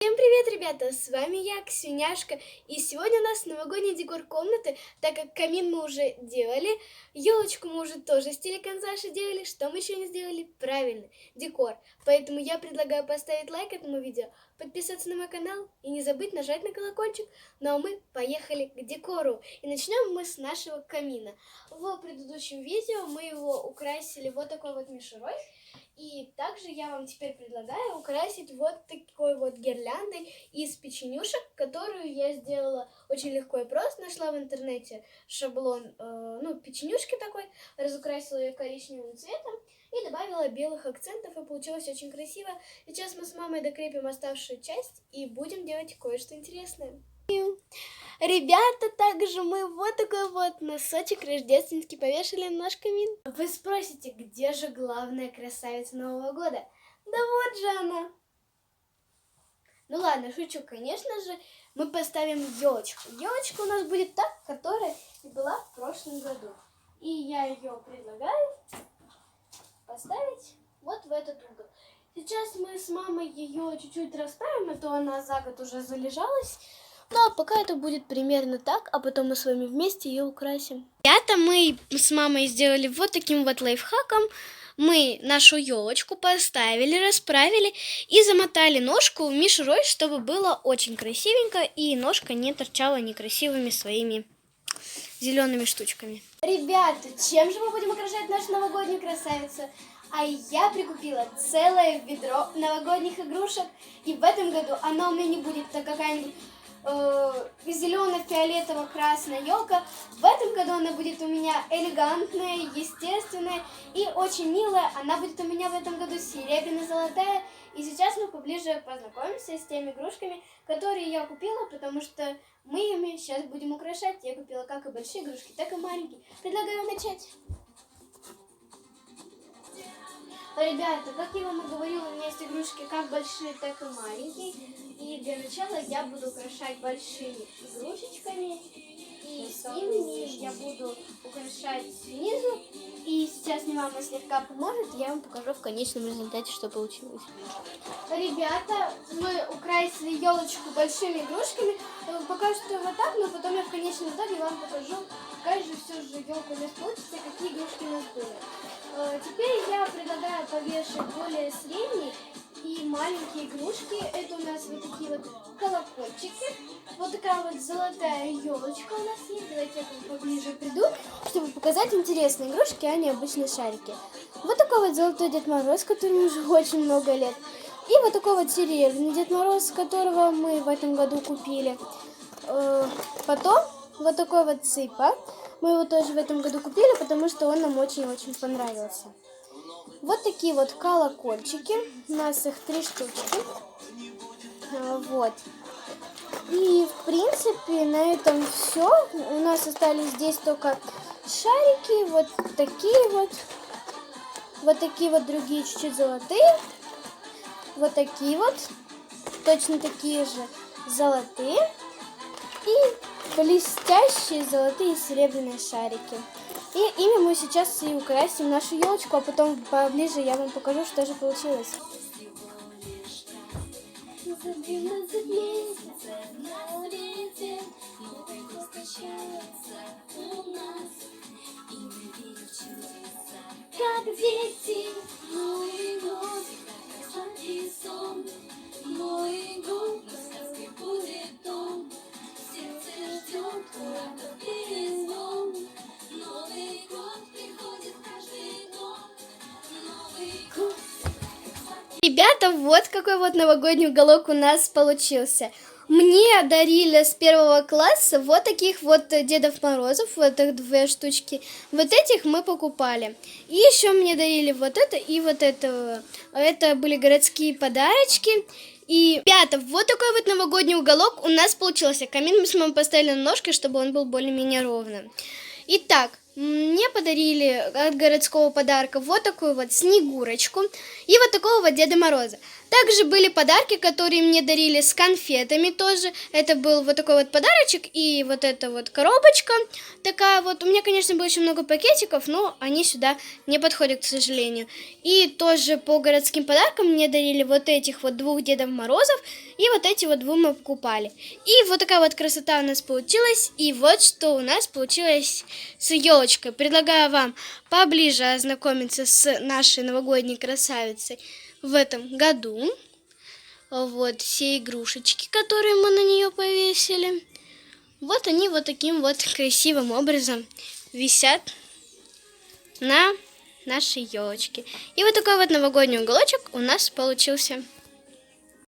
Всем привет, ребята! С вами я, Ксюняшка, и сегодня у нас новогодний декор комнаты, так как камин мы уже делали, елочку мы уже тоже с телеконсаши делали, что мы еще не сделали? Правильно, декор. Поэтому я предлагаю поставить лайк этому видео, подписаться на мой канал и не забыть нажать на колокольчик. Ну а мы поехали к декору. И начнем мы с нашего камина. В предыдущем видео мы его украсили вот такой вот мишурой. И также я вам теперь предлагаю украсить вот такой вот гирляндой из печенюшек, которую я сделала очень легко и просто. Нашла в интернете шаблон, печенюшки такой, разукрасила ее коричневым цветом и добавила белых акцентов, и получилось очень красиво. Сейчас мы с мамой докрепим оставшую часть и будем делать кое-что интересное. Ребята, также мы вот такой вот носочек рождественский повешали на наш камин. Вы спросите, где же главная красавица Нового года? Да вот же она. Ну ладно, шучу, конечно же, мы поставим елочку. Елочка у нас будет та, которая и была в прошлом году. И я ее предлагаю поставить вот в этот угол. Сейчас мы с мамой ее чуть-чуть расправим, а то она за год уже залежалась. Ну, а пока это будет примерно так, а потом мы с вами вместе ее украсим. Это мы с мамой сделали вот таким вот лайфхаком. Мы нашу елочку поставили, расправили и замотали ножку в мишурой, чтобы было очень красивенько и ножка не торчала некрасивыми своими зелеными штучками. Ребята, чем же мы будем украшать нашу новогоднюю красавицу? А я прикупила целое ведро новогодних игрушек. И в этом году она у меня не будет какая-нибудь зелено-фиолетово-красная елка. В этом году она будет у меня элегантная, естественная и очень милая. Она будет у меня в этом году серебряно-золотая. И сейчас мы поближе познакомимся с теми игрушками, которые я купила, потому что мы ими сейчас будем украшать. Я купила как и большие игрушки, так и маленькие. Предлагаю начать. Ребята, как я вам и говорила, у меня есть игрушки как большие, так и маленькие. И для начала я буду украшать большими игрушечками. И с ними я буду украшать снизу. И сейчас мне мама слегка поможет, я вам покажу в конечном результате, что получилось. Ребята, мы украсили елочку большими игрушками. Пока что вот так, но потом я в конечном итоге вам покажу, какая же все же елка у нас получится и какие игрушки у нас были. Теперь я предлагаю повешать более средние и маленькие игрушки. Это у нас вот такие вот колокольчики. Вот такая вот золотая елочка у нас есть. Давайте я к вам поближе приду, чтобы показать интересные игрушки, а не обычные шарики. Вот такой вот золотой Дед Мороз, которому уже очень много лет. И вот такой вот серебряный Дед Мороз, которого мы в этом году купили. Потом вот такой вот Цыпа. Мы его тоже в этом году купили, потому что он нам очень-очень понравился. Вот такие вот колокольчики. У нас их 3 штучки. Вот. И, в принципе, на этом все. У нас остались здесь только шарики. Вот такие вот. Вот такие вот другие чуть-чуть золотые. Вот такие вот. Точно такие же золотые. И блестящие золотые и серебряные шарики. И ими мы сейчас и украсим нашу елочку, а потом поближе я вам покажу, что же получилось. Как дети, Новый год, сладкий сон, Новый год, сказкой будет дом. Ребята, вот какой вот новогодний уголок у нас получился. Мне дарили с 1 класса вот таких вот Дедов Морозов, вот их 2 штучки. Вот этих мы покупали. И еще мне дарили вот это и вот это. Это были городские подарочки. И, ребята, вот такой вот новогодний уголок у нас получился. Камин мы с мамой поставили на ножки, чтобы он был более-менее ровным. Итак, мне подарили от городского подарка вот такую вот Снегурочку и вот такого вот Деда Мороза. Также были подарки, которые мне дарили с конфетами тоже. Это был вот такой вот подарочек и вот эта вот коробочка такая вот. У меня, конечно, было очень много пакетиков, но они сюда не подходят, к сожалению. И тоже по городским подаркам мне дарили вот этих вот 2 Дедов Морозов, и вот эти вот 2 мы покупали. И вот такая вот красота у нас получилась. И вот что у нас получилось с елочкой. Предлагаю вам поближе ознакомиться с нашей новогодней красавицей в этом году. Вот все игрушечки, которые мы на нее повесили. Вот они вот таким вот красивым образом висят на нашей елочке. И вот такой вот новогодний уголочек у нас получился.